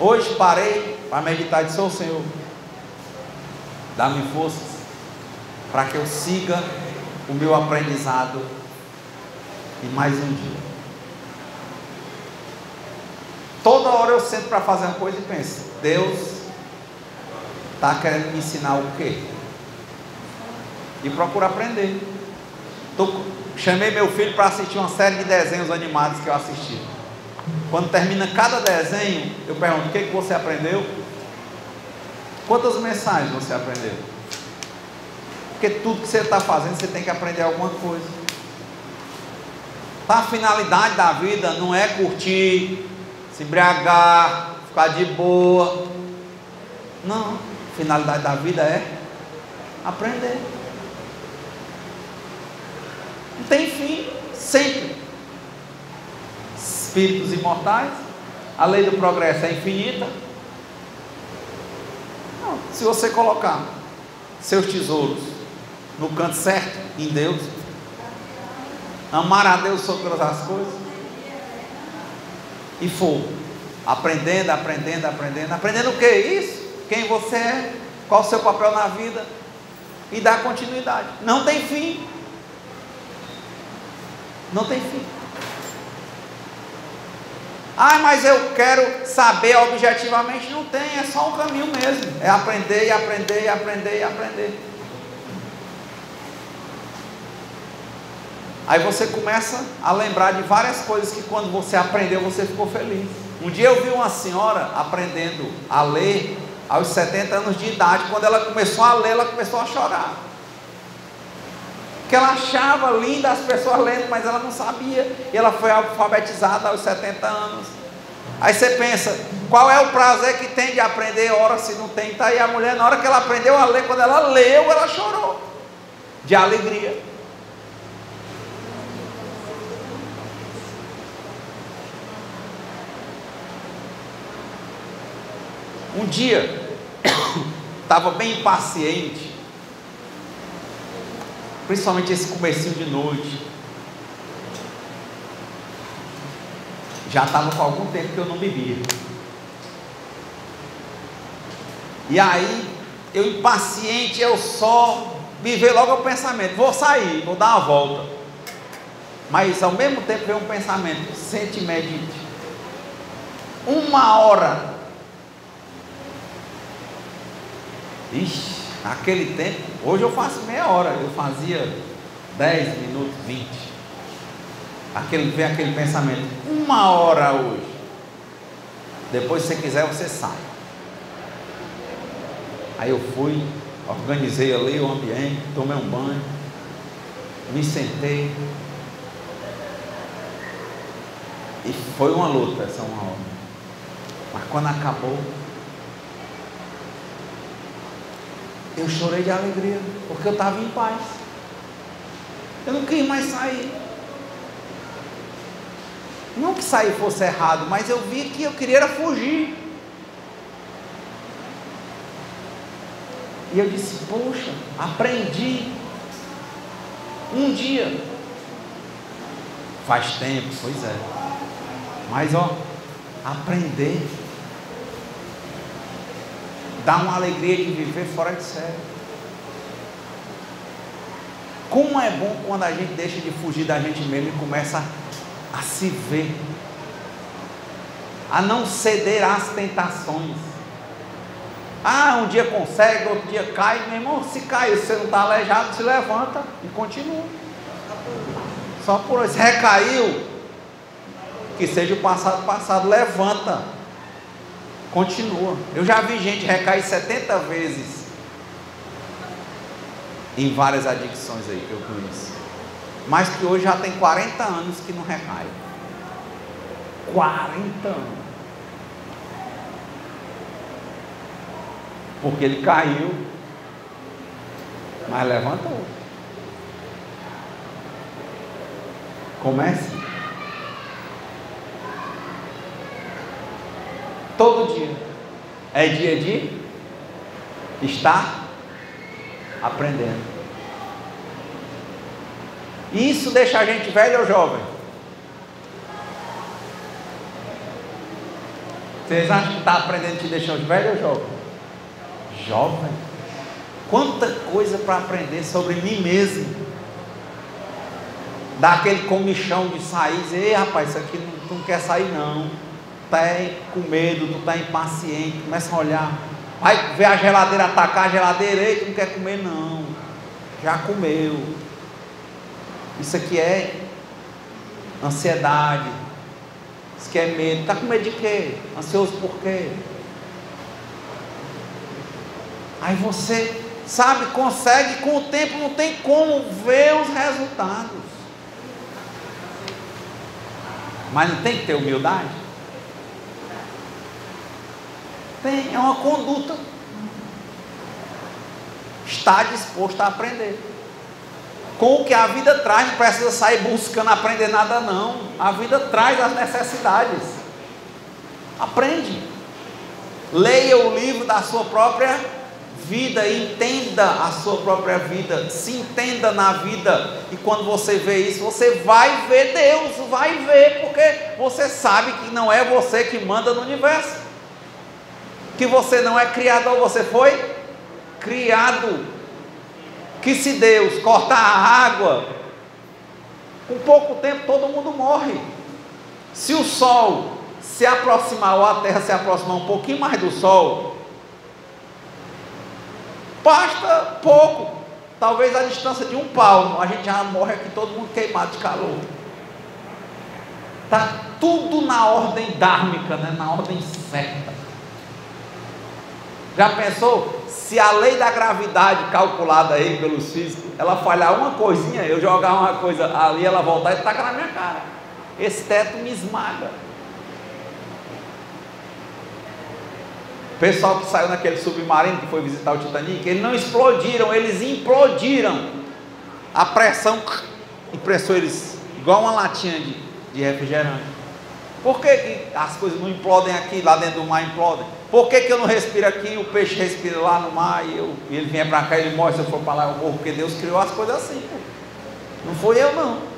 Hoje parei para meditar e disse: ô Senhor, dá-me forças para que eu siga o meu aprendizado e mais um dia. Toda hora eu sento para fazer uma coisa e penso: Deus está querendo me ensinar o quê? E procuro aprender. Chamei meu filho para assistir uma série de desenhos animados que eu assisti. Quando termina cada desenho, eu pergunto: o que você aprendeu? Quantas mensagens você aprendeu? Porque tudo que você está fazendo, você tem que aprender alguma coisa. A finalidade da vida não é curtir, se embriagar, ficar de boa. Não, a finalidade da vida é aprender. Não tem fim, sempre. Espíritos imortais, a lei do progresso é infinita. Não, se você colocar seus tesouros no canto certo, em Deus, amar a Deus sobre todas as coisas, e for aprendendo o que? Isso, quem você é, qual o seu papel na vida, e dar continuidade. Não tem fim. Não tem fim. Ah, mas eu quero saber objetivamente. Não tem, é só um caminho mesmo. É aprender e aprender e aprender e aprender. Aí você começa a lembrar de várias coisas que quando você aprendeu, você ficou feliz. Um dia eu vi uma senhora aprendendo a ler aos 70 anos de idade. Quando ela começou a ler, ela começou a chorar. Que ela achava linda as pessoas lendo, mas ela não sabia, e ela foi alfabetizada aos 70 anos. Aí você pensa: qual é o prazer que tem de aprender? Ora, se não tem, está aí a mulher. Na hora que ela aprendeu a ler, quando ela leu, ela chorou de alegria. Um dia estava bem impaciente, principalmente esse comecinho de noite. Já estava com algum tempo que eu não bebia. E aí, eu impaciente, eu só me veio logo o pensamento: vou sair, vou dar uma volta. Mas ao mesmo tempo veio um pensamento: sente e medite. 1 hora. Ixi, naquele tempo, hoje eu faço meia hora, eu fazia 10 minutos, 20. Vem aquele pensamento: 1 hora hoje. Depois, se você quiser, você sai. Aí eu fui, organizei ali o ambiente, tomei um banho, me sentei. E foi uma luta essa 1 hora. Mas quando acabou, eu chorei de alegria, porque eu estava em paz. Eu não quis mais sair. Não que sair fosse errado, mas eu vi que eu queria era fugir. E eu disse: poxa, aprendi. Um dia. Faz tempo, pois é. Mas aprender dá uma alegria de viver fora de série. Como é bom quando a gente deixa de fugir da gente mesmo e começa a se ver, a não ceder às tentações. Um dia consegue, outro dia cai. Meu irmão, se caiu, se você não está aleijado, se levanta e continua. Só por isso, recaiu, que seja o passado, levanta, continua. Eu já vi gente recair 70 vezes em várias adicções aí que eu conheço, mas que hoje já tem 40 anos que não recai. 40 anos. Porque ele caiu, mas levantou. Comece todo dia. É dia de estar aprendendo. Isso deixa a gente velho ou jovem? Vocês acham que está aprendendo te deixando velho ou jovem? Jovem. Quanta coisa para aprender sobre mim mesmo. Dá aquele comichão de sair e dizer: ei rapaz, isso aqui não quer sair não. Está com medo, tu está impaciente. Começa a olhar. Vai ver a geladeira, atacar a geladeira. Ei, tu não quer comer não. Já comeu. Isso aqui é ansiedade. Isso aqui é medo. Está com medo de quê? Ansioso por quê? Aí você, sabe, consegue, com o tempo não tem como ver os resultados. Mas não tem que ter humildade? Tem, é uma conduta. Está disposto a aprender. Com o que a vida traz, não precisa sair buscando aprender nada não. A vida traz as necessidades. Aprende. Leia o livro da sua própria vida, entenda a sua própria vida, se entenda na vida, e quando você vê isso, você vai ver Deus, vai ver, porque você sabe que não é você que manda no universo, que você não é criador, você foi criado, que se Deus cortar a água, com pouco tempo todo mundo morre. Se o sol se aproximar, ou a terra se aproximar um pouquinho mais do sol, basta pouco, talvez a distância de um palmo, a gente já morre aqui todo mundo queimado de calor. Está tudo na ordem dármica, né? Na ordem certa. Já pensou? Se a lei da gravidade calculada aí pelos físicos, ela falhar uma coisinha, eu jogar uma coisa ali, ela voltar e taca na minha cara. Esse teto me esmaga. O pessoal que saiu naquele submarino que foi visitar o Titanic, eles não explodiram, eles implodiram. A pressão impressou eles igual uma latinha de refrigerante. Por que as coisas não implodem aqui, lá dentro do mar implodem? Por que eu não respiro aqui, o peixe respira lá no mar e ele vem para cá e ele morre, se eu for para lá eu morro? Porque Deus criou as coisas assim, pô. Não foi eu não.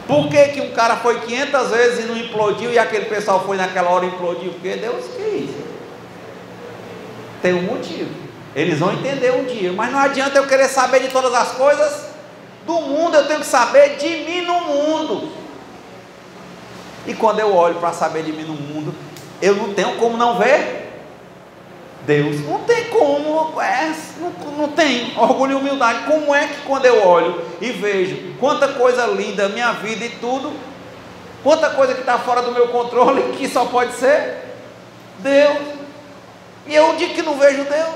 Por que um cara foi 500 vezes e não implodiu, e aquele pessoal foi naquela hora e implodiu? Porque Deus quis. Tem um motivo. Eles vão entender um dia. Mas não adianta eu querer saber de todas as coisas do mundo, eu tenho que saber de mim no mundo. E quando eu olho para saber de mim no mundo, eu não tenho como não ver Deus. Não tem como, não tem. Orgulho e humildade. Como é que quando eu olho e vejo quanta coisa linda, minha vida e tudo, quanta coisa que está fora do meu controle, que só pode ser Deus, e eu digo que não vejo Deus.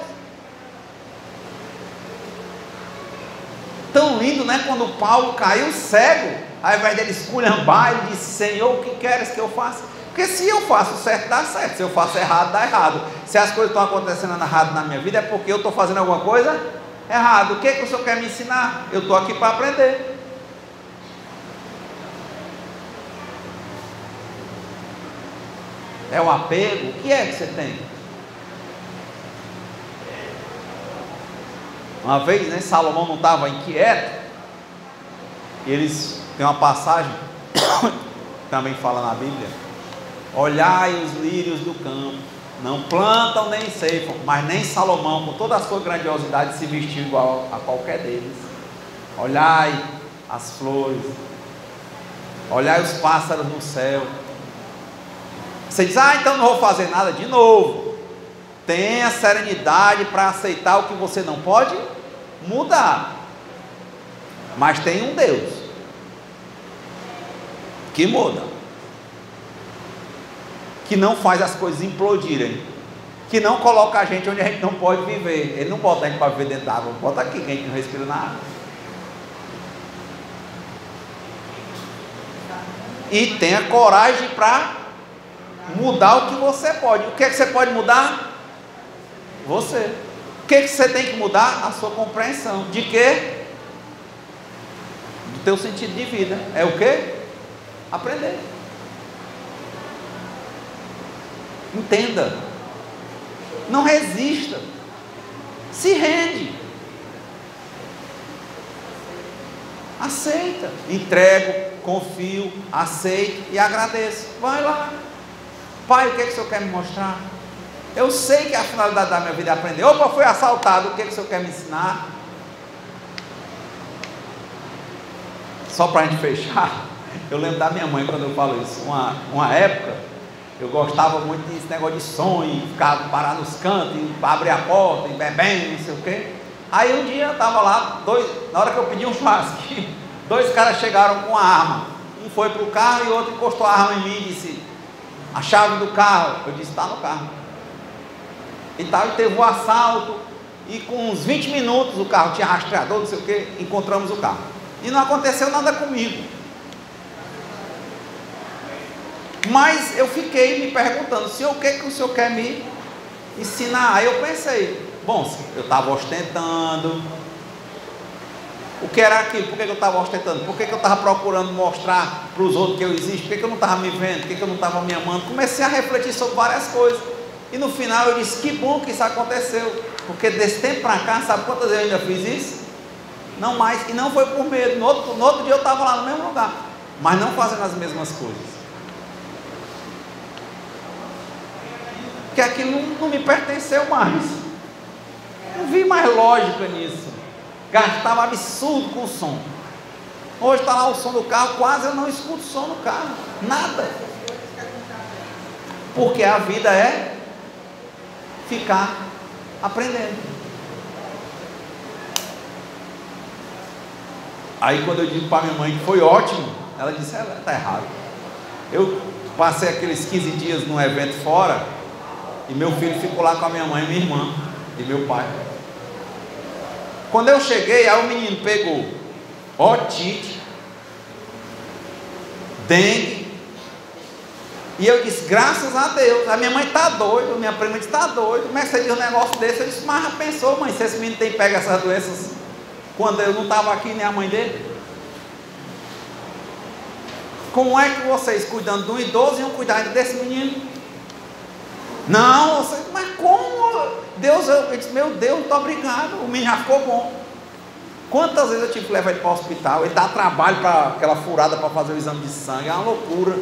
Tão lindo, né? Quando Paulo caiu cego, ao invés dele esculhambar, ele disse: Senhor, o que queres que eu faça? Porque se eu faço certo, dá certo. Se eu faço errado, dá errado. Se as coisas estão acontecendo errado na minha vida, é porque eu estou fazendo alguma coisa errada. O que o Senhor quer me ensinar? Eu estou aqui para aprender. É o apego? O que é que você tem? Uma vez, né, Salomão não estava inquieto, e eles tem uma passagem também fala na Bíblia: olhai os lírios do campo, não plantam nem ceifam, mas nem Salomão, com toda a sua grandiosidade, se vestiu igual a qualquer deles. Olhai as flores, olhai os pássaros no céu. Você diz, então não vou fazer nada. De novo, tenha serenidade para aceitar o que você não pode mudar, mas tem um Deus que muda, que não faz as coisas implodirem, que não coloca a gente onde a gente não pode viver. Ele não bota a gente para viver dentro da água, bota aqui que a gente não respira na água. E tenha coragem para mudar o que você pode. O que é que você pode mudar? Você. O que é que você tem que mudar? A sua compreensão. De quê? Do teu sentido de vida. É o quê? Aprender. Entenda. Não resista. Se rende. Aceita. Entrego, confio, aceito e agradeço. Vai lá. Pai, o que é que o Senhor quer me mostrar? Eu sei que a finalidade da minha vida é aprender. Opa, fui assaltado. O que é que o Senhor quer me ensinar? Só para a gente fechar, eu lembro da minha mãe quando eu falo isso. Uma época, eu gostava muito desse negócio de sonho, ficar parado nos cantos, abrir a porta, e bebendo, não sei o quê. Aí um dia eu estava lá, na hora que eu pedi um churrasco, 2 caras chegaram com a arma. Um foi para o carro e o outro encostou a arma em mim e disse: a chave do carro. Eu disse: está no carro. E tal, e teve um assalto. E com uns 20 minutos o carro tinha rastreador, não sei o que, encontramos o carro. E não aconteceu nada comigo. Mas eu fiquei me perguntando: Senhor, o que é que o Senhor quer me ensinar? Aí eu pensei: bom, eu estava ostentando. O que era aquilo? Por que eu estava ostentando? Por que eu estava procurando mostrar para os outros que eu existo? Por que eu não estava me vendo? Por que eu não estava me amando? Comecei a refletir sobre várias coisas. E no final eu disse: que bom que isso aconteceu. Porque desse tempo para cá, sabe quantas vezes eu ainda fiz isso? Não mais. E não foi por medo. No outro dia eu estava lá no mesmo lugar, mas não fazendo as mesmas coisas. Porque aquilo não me pertenceu mais. Não vi mais lógica nisso. Gastava absurdo com o som. Hoje está lá o som do carro, quase eu não escuto som no carro, nada. Porque a vida é ficar aprendendo. Aí quando eu digo para minha mãe que foi ótimo, ela disse: está errado. Eu passei aqueles 15 dias num evento fora, e meu filho ficou lá com a minha mãe, minha irmã e meu pai. Quando eu cheguei, aí o menino pegou otite, dengue, e eu disse: graças a Deus. A minha mãe está doida, minha prima disse: está doida, como é que você diz um negócio desse? Eu disse: mas já pensou, mãe, se esse menino tem pego essas doenças quando eu não estava aqui, nem a mãe dele? Como é que vocês, cuidando de um idoso, iam cuidar desse menino? Não, mas como? Deus, eu disse: meu Deus, muito obrigado, o menino já ficou bom. Quantas vezes eu tive que levar ele para o hospital? Ele dá trabalho para aquela furada para fazer o exame de sangue, é uma loucura.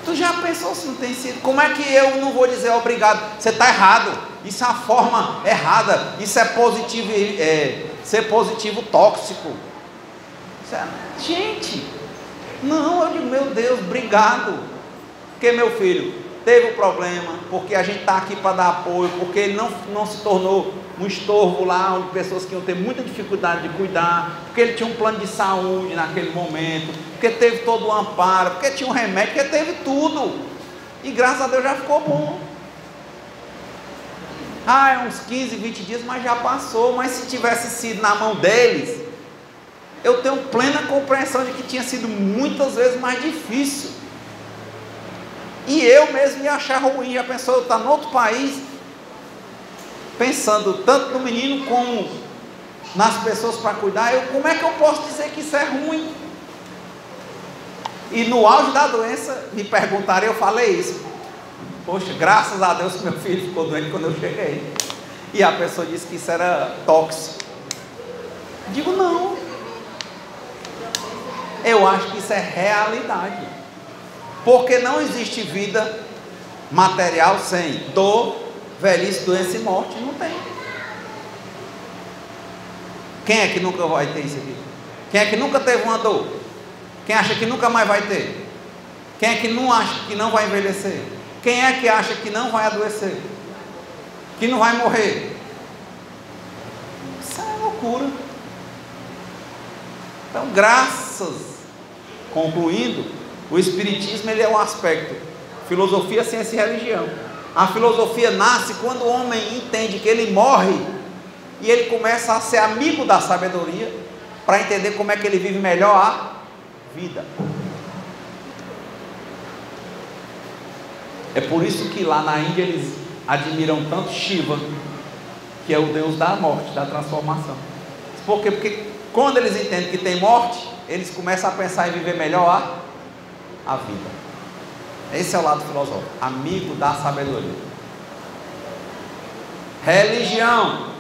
Tu já pensou se não tem sido? Como é que eu não vou dizer obrigado? Você está errado, isso é uma forma errada, isso é positivo, ser positivo tóxico. Gente, não, eu digo: meu Deus, obrigado. Porque meu filho teve um problema, porque a gente está aqui para dar apoio, porque ele não se tornou um estorvo lá, onde pessoas que iam ter muita dificuldade de cuidar, porque ele tinha um plano de saúde naquele momento, porque teve todo o amparo, porque tinha um remédio, porque teve tudo, e graças a Deus já ficou bom. É uns 15, 20 dias, mas já passou. Mas se tivesse sido na mão deles, eu tenho plena compreensão de que tinha sido muitas vezes mais difícil. E eu mesmo ia achar ruim. Já pensou, eu estar em outro país, pensando tanto no menino como nas pessoas para cuidar, como é que eu posso dizer que isso é ruim? E no auge da doença, me perguntaram, eu falei isso: poxa, graças a Deus que meu filho ficou doente quando eu cheguei. E a pessoa disse que isso era tóxico. Digo: não, eu acho que isso é realidade. Porque não existe vida material sem dor, velhice, doença e morte. Não tem. Quem é que nunca vai ter isso aqui? Quem é que nunca teve uma dor? Quem acha que nunca mais vai ter? Quem é que não acha que não vai envelhecer? Quem é que acha que não vai adoecer? Que não vai morrer? Isso é loucura. Então, concluindo, o Espiritismo ele é um aspecto filosofia, ciência e religião. A filosofia nasce quando o homem entende que ele morre e ele começa a ser amigo da sabedoria para entender como é que ele vive melhor a vida. É por isso que lá na Índia eles admiram tanto Shiva, que é o deus da morte, da transformação. Por quê? Porque quando eles entendem que tem morte, eles começam a pensar em viver melhor a vida. Esse é o lado filosófico, amigo da sabedoria. Religião.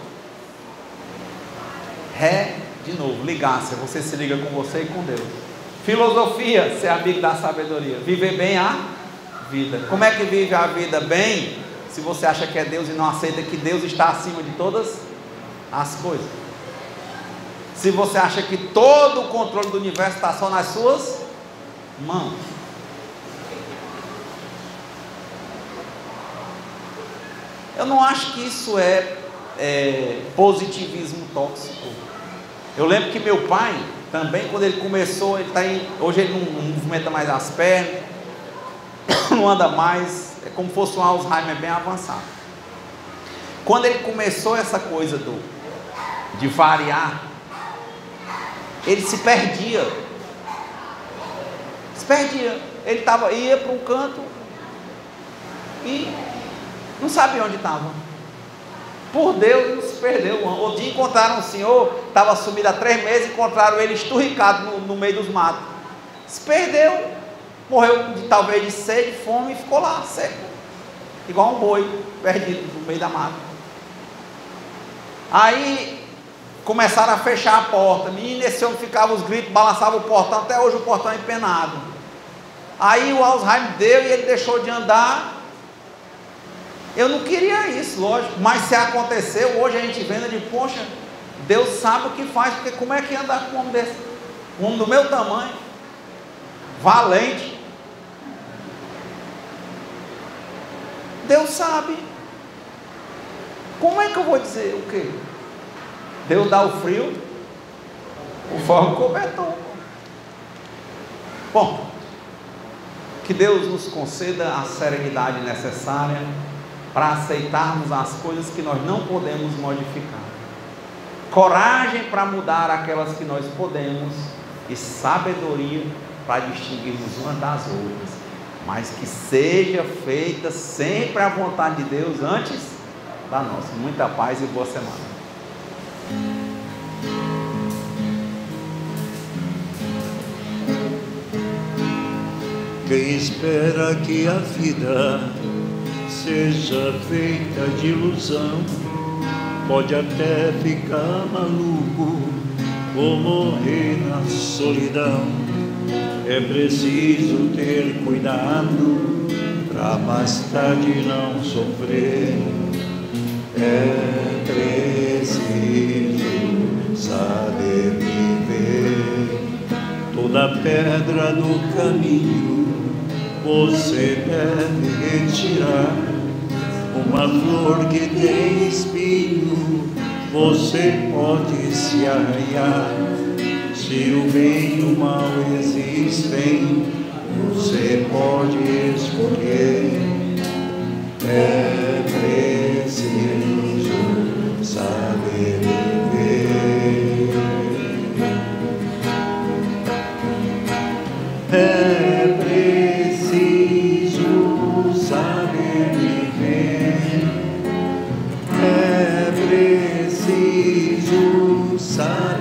De novo, ligar-se, você se liga com você e com Deus. Filosofia, ser amigo da sabedoria, viver bem a vida. Como é que vive a vida bem? Se você acha que é Deus e não aceita que Deus está acima de todas as coisas. Se você acha que todo o controle do universo está só nas suas mãos. Eu não acho que isso é positivismo tóxico. Eu lembro que meu pai também, quando ele começou, hoje ele não movimenta mais as pernas, não anda mais, é como se fosse um Alzheimer bem avançado. Quando ele começou essa coisa de variar, ele se perdia. Ele ia para um canto e não sabia onde estava. Por Deus, ele se perdeu. Outro dia encontraram um senhor, estava sumido há 3 meses, encontraram ele esturricado no meio dos matos. Se perdeu, morreu talvez de sede, fome e ficou lá, seco, igual um boi perdido no meio da mata. Aí começaram a fechar a porta. Menino, esse homem ficava os gritos, balançava o portão, até hoje o portão é empenado. Aí o Alzheimer deu e ele deixou de andar. Eu não queria isso, lógico, mas se aconteceu, hoje a gente vendo de, poxa, Deus sabe o que faz, porque como é que ia andar com um homem desse? Um homem do meu tamanho, valente. Deus sabe. Como é que eu vou dizer o quê? Deus dá o frio, o forma o cobertor. Bom, que Deus nos conceda a serenidade necessária para aceitarmos as coisas que nós não podemos modificar, coragem para mudar aquelas que nós podemos, e sabedoria para distinguirmos umas das outras, mas que seja feita sempre a vontade de Deus antes da nossa. Muita paz e boa semana. Quem espera que a vida seja feita de ilusão, pode até ficar maluco ou morrer na solidão. É preciso ter cuidado pra mais tarde não sofrer. É preciso saber viver. Toda pedra do caminho você deve retirar. Uma flor que tem espinho, você pode se arranhar. Se o bem e o mal existem, você pode escolher. É preciso saber viver. É preciso saber viver. É preciso saber